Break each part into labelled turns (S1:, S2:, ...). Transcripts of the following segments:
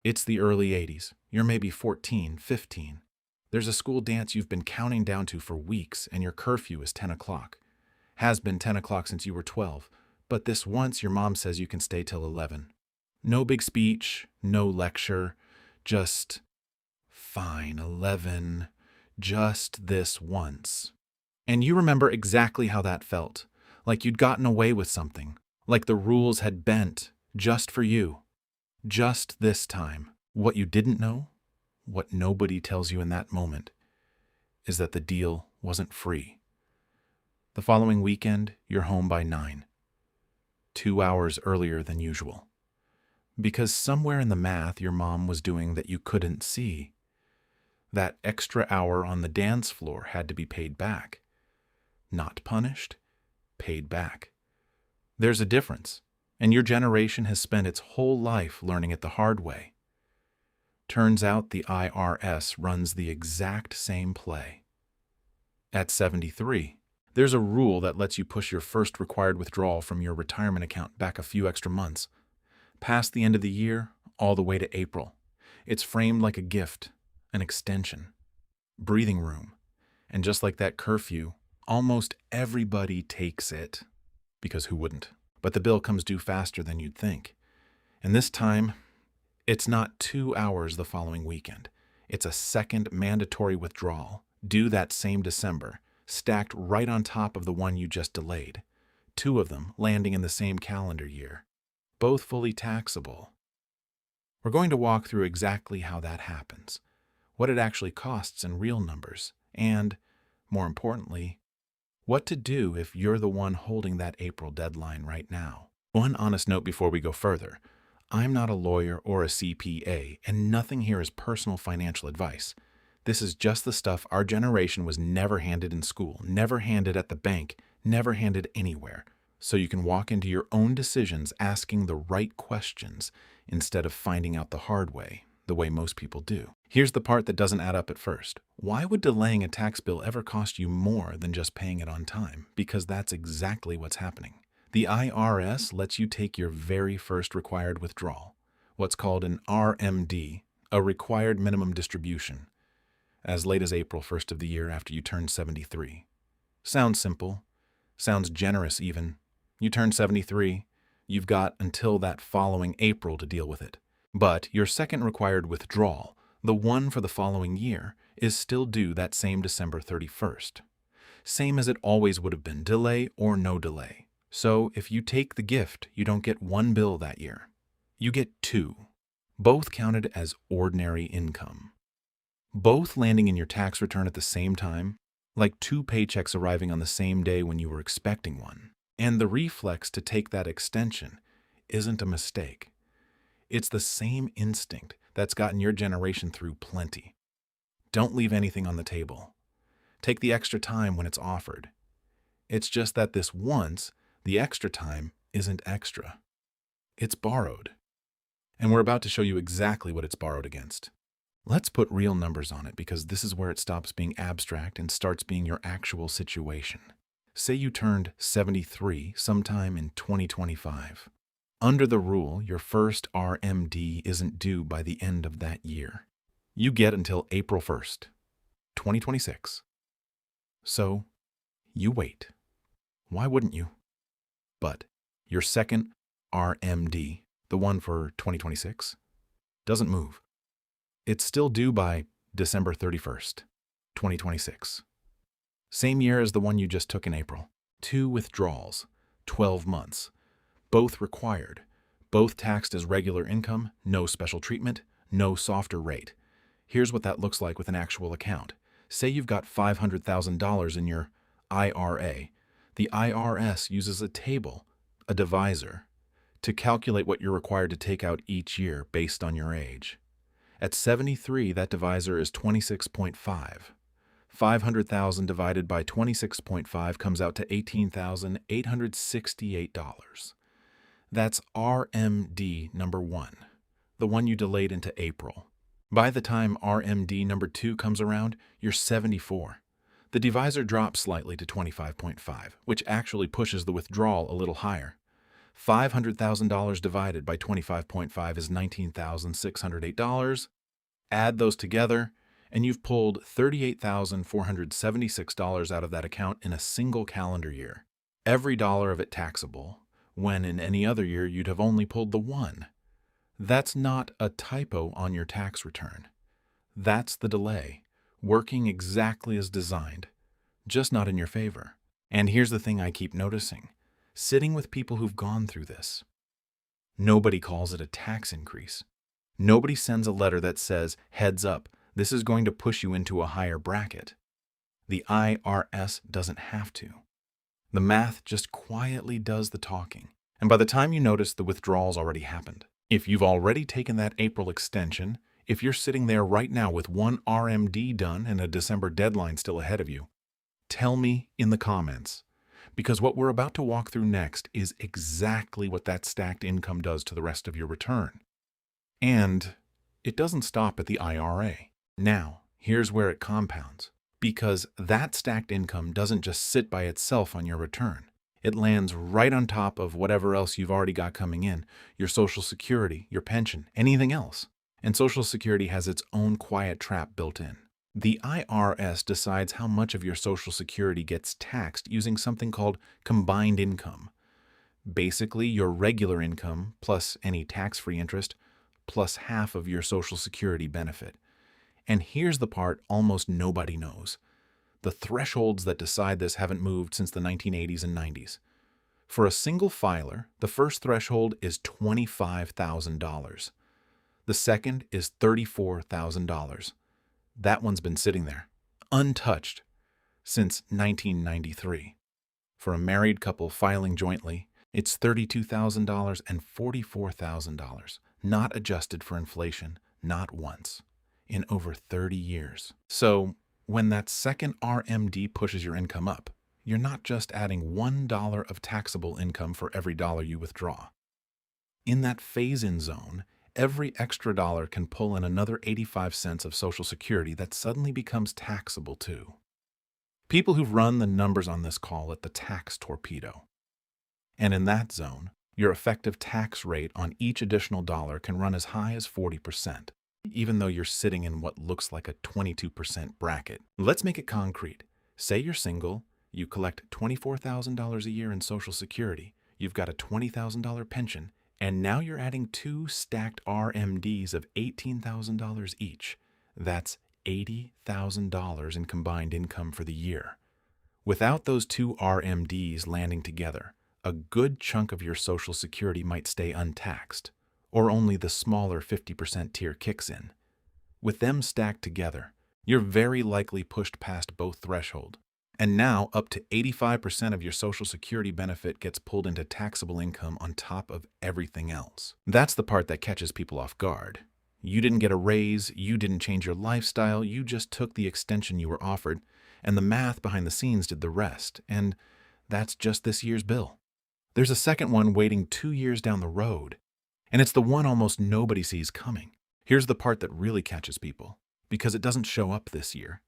S1: It's the early 80s. You're maybe 14, 15. There's a school dance you've been counting down to for weeks, and your curfew is 10 o'clock. Has been 10 o'clock since you were 12, but this once your mom says you can stay till 11. No big speech, no lecture, just, fine, 11, just this once. And you remember exactly how that felt, like you'd gotten away with something, like the rules had bent just for you, just this time. What you didn't know, what nobody tells you in that moment, is that the deal wasn't free. The following weekend, you're home by 9, 2 hours earlier than usual. Because somewhere in the math your mom was doing that you couldn't see, that extra hour on the dance floor had to be paid back. Not punished, paid back. There's a difference, and your generation has spent its whole life learning it the hard way. Turns out the IRS runs the exact same play. At 73, there's a rule that lets you push your first required withdrawal from your retirement account back a few extra months, past the end of the year, all the way to April. It's framed like a gift, an extension, breathing room, and just like that curfew, almost everybody takes it, because who wouldn't? But the bill comes due faster than you'd think. And this time, it's not 2 hours the following weekend. It's a second mandatory withdrawal, due that same December, stacked right on top of the one you just delayed. 2 of them landing in the same calendar year, both fully taxable. We're going to walk through exactly how that happens, what it actually costs in real numbers, and, more importantly, what to do if you're the one holding that April deadline right now. One honest note before we go further. I'm not a lawyer or a CPA, and nothing here is personal financial advice. This is just the stuff our generation was never handed in school, never handed at the bank, never handed anywhere. So you can walk into your own decisions asking the right questions instead of finding out the hard way, the way most people do. Here's the part that doesn't add up at first. Why would delaying a tax bill ever cost you more than just paying it on time? Because that's exactly what's happening. The IRS lets you take your very first required withdrawal, what's called an RMD, a required minimum distribution, as late as April 1st of the year after you turn 73. Sounds simple, sounds generous even. You turn 73, you've got until that following April to deal with it. But your second required withdrawal, the one for the following year, is still due that same December 31st. Same as it always would have been, delay or no delay. So if you take the gift, you don't get one bill that year. You get 2, both counted as ordinary income. Both landing in your tax return at the same time, like 2 paychecks arriving on the same day when you were expecting one. And the reflex to take that extension isn't a mistake. It's the same instinct that's gotten your generation through plenty. Don't leave anything on the table. Take the extra time when it's offered. It's just that this once, the extra time isn't extra. It's borrowed. And we're about to show you exactly what it's borrowed against. Let's put real numbers on it because this is where it stops being abstract and starts being your actual situation. Say you turned 73 sometime in 2025. Under the rule, your first RMD isn't due by the end of that year. You get until April 1st, 2026. So, you wait. Why wouldn't you? But your second RMD, the one for 2026, doesn't move. It's still due by December 31st, 2026. Same year as the one you just took in April. 2 withdrawals, 12 months. Both required. Both taxed as regular income, no special treatment, no softer rate. Here's what that looks like with an actual account. Say you've got $500,000 in your IRA. The IRS uses a table, a divisor, to calculate what you're required to take out each year based on your age. At 73, that divisor is 26.5. 500,000 divided by 26.5 comes out to $18,868. That's RMD number 1, the one you delayed into April. By the time RMD number 2 comes around, you're 74. The divisor drops slightly to 25.5, which actually pushes the withdrawal a little higher. $500,000 divided by 25.5 is $19,608. Add those together, and you've pulled $38,476 out of that account in a single calendar year. Every dollar of it taxable, when in any other year you'd have only pulled the one. That's not a typo on your tax return. That's the delay, working exactly as designed, just not in your favor. And here's the thing I keep noticing. Sitting with people who've gone through this, nobody calls it a tax increase. Nobody sends a letter that says, heads up, this is going to push you into a higher bracket. The IRS doesn't have to. The math just quietly does the talking. And by the time you notice, the withdrawal's already happened. If you've already taken that April extension, if you're sitting there right now with one RMD done and a December deadline still ahead of you, tell me in the comments. Because what we're about to walk through next is exactly what that stacked income does to the rest of your return. And it doesn't stop at the IRA. Now, here's where it compounds. Because that stacked income doesn't just sit by itself on your return. It lands right on top of whatever else you've already got coming in, your Social Security, your pension, anything else. And Social Security has its own quiet trap built in. The IRS decides how much of your Social Security gets taxed using something called combined income. Basically, your regular income plus any tax-free interest plus half of your Social Security benefit. And here's the part almost nobody knows. The thresholds that decide this haven't moved since the 1980s and 90s. For a single filer, the first threshold is $25,000. The second is $34,000. That one's been sitting there, untouched, since 1993. For a married couple filing jointly, it's $32,000 and $44,000, not adjusted for inflation, not once, in over 30 years. So, when that second RMD pushes your income up, you're not just adding $1 of taxable income for every dollar you withdraw. In that phase-in zone, every extra dollar can pull in another 85 cents of Social Security that suddenly becomes taxable too. People who've run the numbers on this call it the tax torpedo. And in that zone, your effective tax rate on each additional dollar can run as high as 40%, even though you're sitting in what looks like a 22% bracket. Let's make it concrete. Say you're single, you collect $24,000 a year in Social Security, you've got a $20,000 pension, and now you're adding two stacked RMDs of $18,000 each. That's $80,000 in combined income for the year. Without those two RMDs landing together, a good chunk of your Social Security might stay untaxed, or only the smaller 50% tier kicks in. With them stacked together, you're very likely pushed past both thresholds. And now up to 85% of your Social Security benefit gets pulled into taxable income on top of everything else. That's the part that catches people off guard. You didn't get a raise, you didn't change your lifestyle, you just took the extension you were offered, and the math behind the scenes did the rest, and that's just this year's bill. There's a second one waiting 2 years down the road, and it's the one almost nobody sees coming. Here's the part that really catches people, because it doesn't show up this year.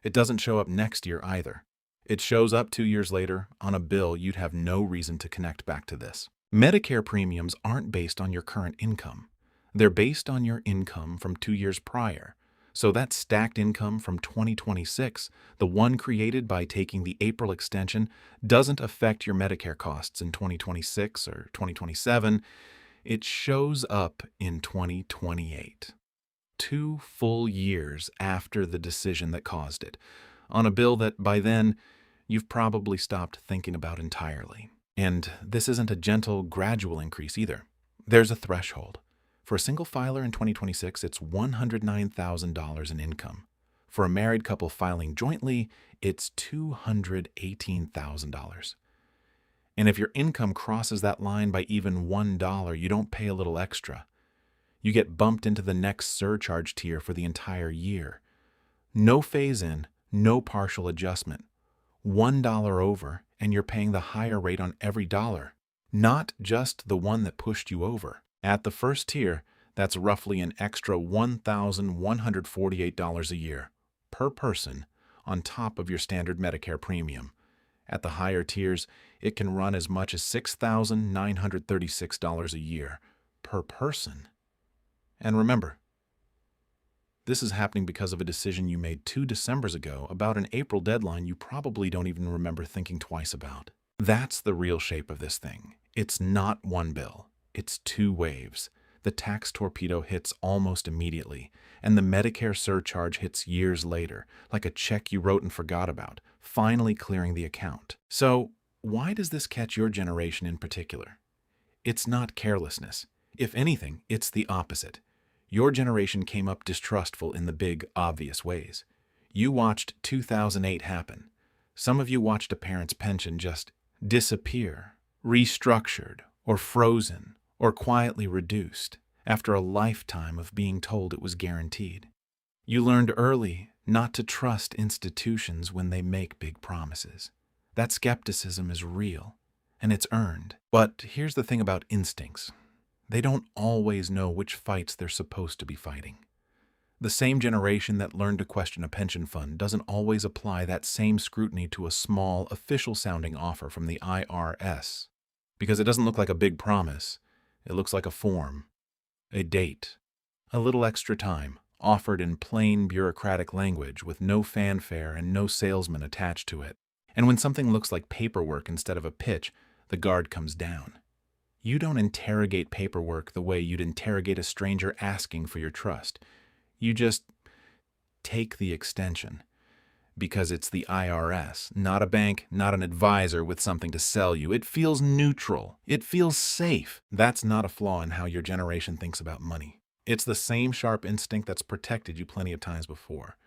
S1: It doesn't show up next year either. It shows up 2 years later on a bill you'd have no reason to connect back to this. Medicare premiums aren't based on your current income. They're based on your income from 2 years prior. So that stacked income from 2026, the one created by taking the April extension, doesn't affect your Medicare costs in 2026 or 2027. It shows up in 2028. 2 full years after the decision that caused it, on a bill that by then you've probably stopped thinking about entirely. And this isn't a gentle, gradual increase either. There's a threshold. For a single filer in 2026, it's $109,000 in income. For a married couple filing jointly, it's $218,000. And if your income crosses that line by even $1, you don't pay a little extra. You get bumped into the next surcharge tier for the entire year. No phase-in, no partial adjustment. $1 over, and you're paying the higher rate on every dollar, not just the one that pushed you over. At the first tier, that's roughly an extra $1,148 a year per person on top of your standard Medicare premium. At the higher tiers, it can run as much as $6,936 a year per person. And remember, this is happening because of a decision you made 2 Decembers ago about an April deadline you probably don't even remember thinking twice about. That's the real shape of this thing. It's not one bill. It's 2 waves. The tax torpedo hits almost immediately, and the Medicare surcharge hits years later, like a check you wrote and forgot about, finally clearing the account. So, why does this catch your generation in particular? It's not carelessness. If anything, it's the opposite. Your generation came up distrustful in the big, obvious ways. You watched 2008 happen. Some of you watched a parent's pension just disappear, restructured, or frozen, or quietly reduced after a lifetime of being told it was guaranteed. You learned early not to trust institutions when they make big promises. That skepticism is real, and it's earned. But here's the thing about instincts. They don't always know which fights they're supposed to be fighting. The same generation that learned to question a pension fund doesn't always apply that same scrutiny to a small, official-sounding offer from the IRS. Because it doesn't look like a big promise. It looks like a form, a date, a little extra time, offered in plain bureaucratic language with no fanfare and no salesman attached to it. And when something looks like paperwork instead of a pitch, the guard comes down. You don't interrogate paperwork the way you'd interrogate a stranger asking for your trust. You just take the extension. Because it's the IRS, not a bank, not an advisor with something to sell you. It feels neutral. It feels safe. That's not a flaw in how your generation thinks about money. It's the same sharp instinct that's protected you plenty of times before.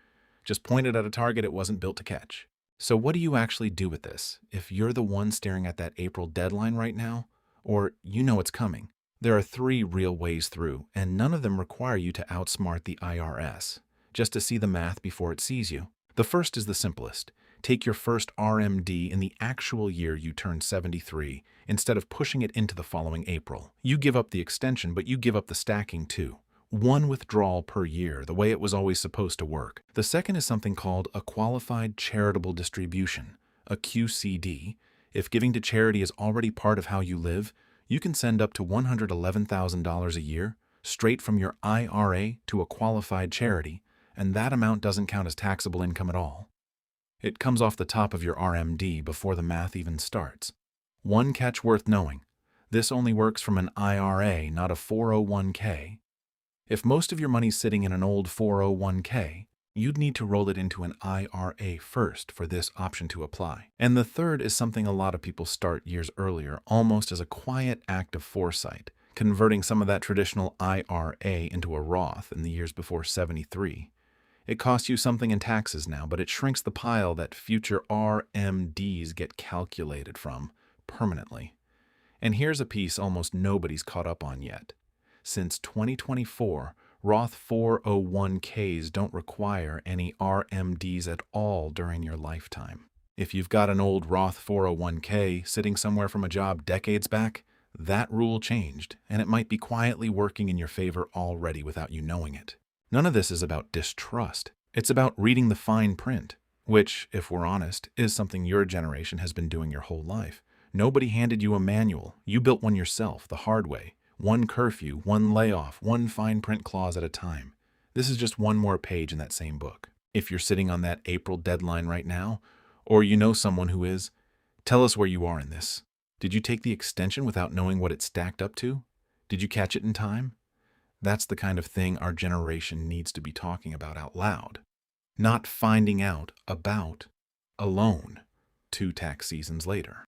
S1: Just pointed at a target it wasn't built to catch. So what do you actually do with this if you're the one staring at that April deadline right now? Or you know it's coming. There are 3 real ways through, and none of them require you to outsmart the IRS, just to see the math before it sees you. The first is the simplest. Take your first RMD in the actual year you turn 73, instead of pushing it into the following April. You give up the extension, but you give up the stacking too. 1 withdrawal per year, the way it was always supposed to work. The second is something called a qualified charitable distribution, a QCD. If giving to charity is already part of how you live, you can send up to $111,000 a year straight from your IRA to a qualified charity, and that amount doesn't count as taxable income at all. It comes off the top of your RMD before the math even starts. One catch worth knowing: this only works from an IRA, not a 401k. If most of your money's sitting in an old 401k, you'd need to roll it into an IRA first for this option to apply. And the third is something a lot of people start years earlier, almost as a quiet act of foresight, converting some of that traditional IRA into a Roth in the years before 73. It costs you something in taxes now, but it shrinks the pile that future RMDs get calculated from permanently. And here's a piece almost nobody's caught up on yet. Since 2024, Roth 401ks don't require any RMDs at all during your lifetime. If you've got an old Roth 401k sitting somewhere from a job decades back, that rule changed, and it might be quietly working in your favor already without you knowing it. None of this is about distrust. It's about reading the fine print, which, if we're honest, is something your generation has been doing your whole life. Nobody handed you a manual. You built one yourself, the hard way. 1 curfew, 1 layoff, 1 fine print clause at a time. This is just one more page in that same book. If you're sitting on that April deadline right now, or you know someone who is, tell us where you are in this. Did you take the extension without knowing what it stacked up to? Did you catch it in time? That's the kind of thing our generation needs to be talking about out loud, not finding out about alone 2 tax seasons later.